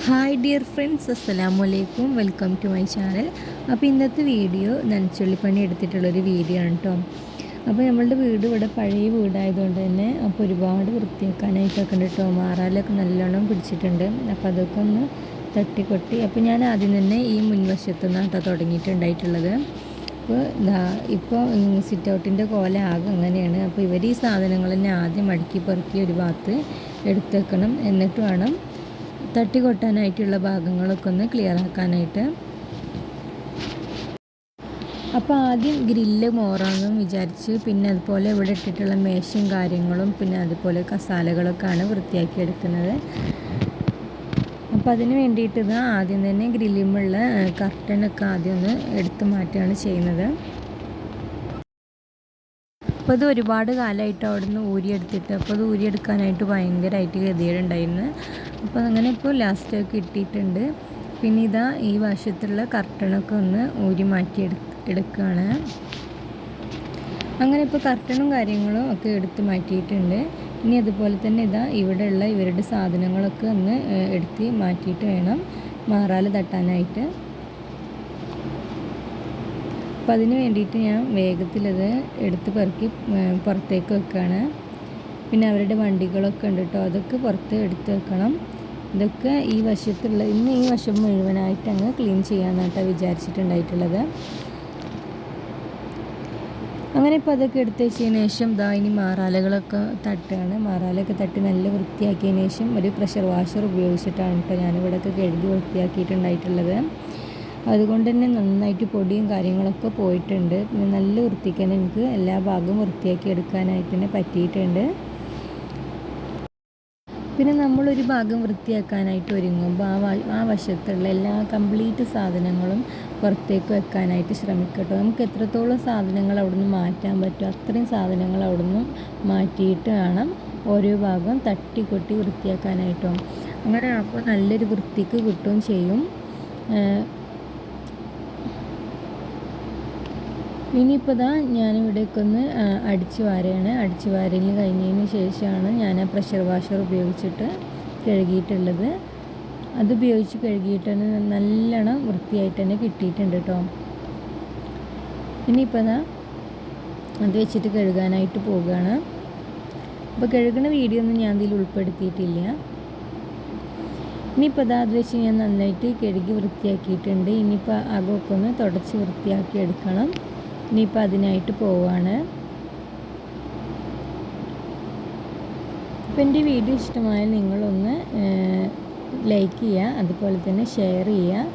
Hi dear friends, അസ്സലാമു അലൈക്കും. Welcome to my channel. അപ്പോൾ ഇന്നത്തെ വീഡിയോ നനച്ചുള്ളിപ്പണി എടുത്തിട്ടുള്ളൊരു വീഡിയോ ആണ് കേട്ടോ. അപ്പോൾ നമ്മളുടെ വീട് ഇവിടെ പഴയ വീടായതുകൊണ്ട് തന്നെ അപ്പോൾ ഒരുപാട് വൃത്തിയാക്കാനായിട്ടൊക്കെ ഉണ്ട് കേട്ടോ. മാറാലൊക്കെ നല്ലോണം പിടിച്ചിട്ടുണ്ട്. അപ്പോൾ അതൊക്കെ ഒന്ന് തട്ടിക്കൊട്ടി. അപ്പോൾ ഞാൻ ആദ്യം തന്നെ ഈ മുൻവശത്തു നിന്നാണ് കേട്ടോ തുടങ്ങിയിട്ടുണ്ടായിട്ടുള്ളത്. ഇപ്പോൾ സിറ്റ് ഔട്ടിൻ്റെ കോല ആകെ അങ്ങനെയാണ്. അപ്പോൾ ഇവർ ഈ സാധനങ്ങൾ തന്നെ ആദ്യം അടുക്കി പെറുക്കി ഒരു ഭാഗത്ത് എടുത്ത് വെക്കണം. എന്നിട്ട് വേണം തട്ടിക്കൊട്ടാനായിട്ടുള്ള ഭാഗങ്ങളൊക്കെ ഒന്ന് ക്ലിയർ ആക്കാനായിട്ട്. അപ്പോൾ ആദ്യം ഗ്രില്ല് മോറാമെന്നും വിചാരിച്ച്, പിന്നെ അതുപോലെ ഇവിടെ ഇട്ടിട്ടുള്ള മേശയും കാര്യങ്ങളും പിന്നെ അതുപോലെ കസാലകളൊക്കെയാണ് വൃത്തിയാക്കി എടുക്കുന്നത്. അപ്പോൾ അതിന് വേണ്ടിയിട്ട് ആദ്യം തന്നെ ഗ്രില്ലിമുള്ള കർട്ടനൊക്കെ ആദ്യം ഒന്ന് എടുത്തു മാറ്റുകയാണ് ചെയ്യുന്നത്. അപ്പോൾ അത് ഒരുപാട് കാലമായിട്ട് അവിടെ നിന്ന് ഊരിയെടുത്തിട്ട് അപ്പോൾ അത് ഊരിയെടുക്കാനായിട്ട് ഭയങ്കരമായിട്ട് ഗതികേടുണ്ടായിരുന്നു. അപ്പോൾ അങ്ങനെ ഇപ്പോൾ ലാസ്റ്റൊക്കെ ഇട്ടിട്ടുണ്ട്. പിന്നെ ഈ വശത്തുള്ള കർട്ടനൊക്കെ ഒന്ന് ഊരി മാറ്റി എടുക്കുകയാണ്. അങ്ങനെ ഇപ്പോൾ കർട്ടനും കാര്യങ്ങളും ഒക്കെ എടുത്ത് മാറ്റിയിട്ടുണ്ട്. ഇനി അതുപോലെ തന്നെ ഇവിടെയുള്ള ഇവരുടെ സാധനങ്ങളൊക്കെ ഒന്ന് എടുത്ത് മാറ്റിയിട്ട് വേണം മാറാല തട്ടാനായിട്ട്. അപ്പോൾ അതിന് വേണ്ടിയിട്ട് ഞാൻ വേഗത്തിലത് എടുത്ത് പെറുക്കി പുറത്തേക്ക് വെക്കുകയാണ്. പിന്നെ അവരുടെ വണ്ടികളൊക്കെ ഉണ്ട് കേട്ടോ, അതൊക്കെ പുറത്ത് എടുത്ത് വെക്കണം. ഇതൊക്കെ ഈ വശത്തുള്ള ഈ വശം മുഴുവനായിട്ട് അങ്ങ് ക്ലീൻ ചെയ്യാമെന്നായിട്ടാണ് വിചാരിച്ചിട്ടുണ്ടായിട്ടുള്ളത്. അങ്ങനെ ഇപ്പോൾ അതൊക്കെ എടുത്ത് വെച്ചതിന് ശേഷം ഇനി മാറാലകളൊക്കെ തട്ടുകയാണ്. മാറാലൊക്കെ തട്ടി നല്ല വൃത്തിയാക്കിയതിന് ശേഷം ഒരു പ്രഷർ വാഷർ ഉപയോഗിച്ചിട്ടാണ് കേട്ടോ ഞാനിവിടെയൊക്കെ കഴുകി വൃത്തിയാക്കിയിട്ടുണ്ടായിട്ടുള്ളത്. അതുകൊണ്ട് തന്നെ നന്നായിട്ട് പൊടിയും കാര്യങ്ങളൊക്കെ പോയിട്ടുണ്ട്. പിന്നെ നല്ല വൃത്തിക്കാൻ എനിക്ക് എല്ലാ ഭാഗവും വൃത്തിയാക്കി എടുക്കാനായിട്ട് തന്നെ പറ്റിയിട്ടുണ്ട്. പിന്നെ നമ്മളൊരു ഭാഗം വൃത്തിയാക്കാനായിട്ട് ഒരുങ്ങുമ്പോൾ ആ വശത്തുള്ള എല്ലാ കംപ്ലീറ്റ് സാധനങ്ങളും പുറത്തേക്ക് വെക്കാനായിട്ട് ശ്രമിക്കട്ടോ. നമുക്ക് എത്രത്തോളം സാധനങ്ങൾ അവിടുന്ന് മാറ്റാൻ പറ്റുമോ അത്രയും സാധനങ്ങൾ അവിടുന്ന് മാറ്റിയിട്ട് വേണം ഓരോ ഭാഗം തട്ടിക്കൊട്ടി വൃത്തിയാക്കാനായിട്ടോ. അങ്ങനെ അപ്പോൾ നല്ലൊരു വൃത്തിക്ക് കിട്ടുകയും ചെയ്യും. ഇനിയിപ്പോൾ ഞാനിവിടേക്ക് ഒന്ന് അടിച്ചു വാരുകയാണ്. അടിച്ചു വാരൽ കഴിഞ്ഞതിന് ശേഷമാണ് ഞാൻ ആ പ്രഷർ വാഷർ ഉപയോഗിച്ചിട്ട് കഴുകിയിട്ടുള്ളത്. അത് ഉപയോഗിച്ച് കഴുകിയിട്ട് നല്ലോണം വൃത്തിയായിട്ട് തന്നെ കിട്ടിയിട്ടുണ്ട് കേട്ടോ. ഇനിയിപ്പോൾ അത് വെച്ചിട്ട് കഴുകാനായിട്ട് പോവുകയാണ്. അപ്പോൾ കഴുകുന്ന വീഡിയോ ഒന്നും ഞാൻ ഇതിൽ ഉൾപ്പെടുത്തിയിട്ടില്ല. ഇനിയിപ്പോൾ അത് വെച്ച് ഞാൻ നന്നായിട്ട് കഴുകി വൃത്തിയാക്കിയിട്ടുണ്ട്. ഇനിയിപ്പോൾ അകമൊക്കെ ഒന്ന് തുടച്ച് വൃത്തിയാക്കി എടുക്കണം. ഇനിയിപ്പോൾ അതിനായിട്ട് പോവുകയാണ്. അപ്പോൾ എൻ്റെ വീഡിയോ ഇഷ്ടമായാൽ നിങ്ങളൊന്ന് ലൈക്ക് ചെയ്യുക, അതുപോലെ തന്നെ ഷെയർ ചെയ്യുക.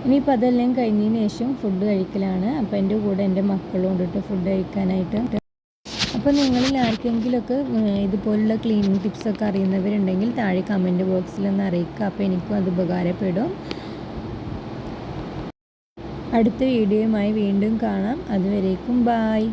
ഇനിയിപ്പോൾ അതെല്ലാം കഴിഞ്ഞതിന് ശേഷം ഫുഡ് കഴിക്കലാണ്. അപ്പോൾ എൻ്റെ കൂടെ എൻ്റെ മക്കളും കൊണ്ടിട്ട് ഫുഡ് കഴിക്കാനായിട്ട്. അപ്പോൾ നിങ്ങളിൽ ആർക്കെങ്കിലുമൊക്കെ ഇതുപോലുള്ള ക്ലീനിങ് ടിപ്സൊക്കെ അറിയുന്നവരുണ്ടെങ്കിൽ താഴെ കമൻറ്റ് ബോക്സിലൊന്ന് അറിയിക്കുക. അപ്പോൾ എനിക്കും അത് ഉപകാരപ്പെടും. അടുത്ത വീഡിയോയുമായി വീണ്ടും കാണാം. അതുവരേക്കും ബായ്.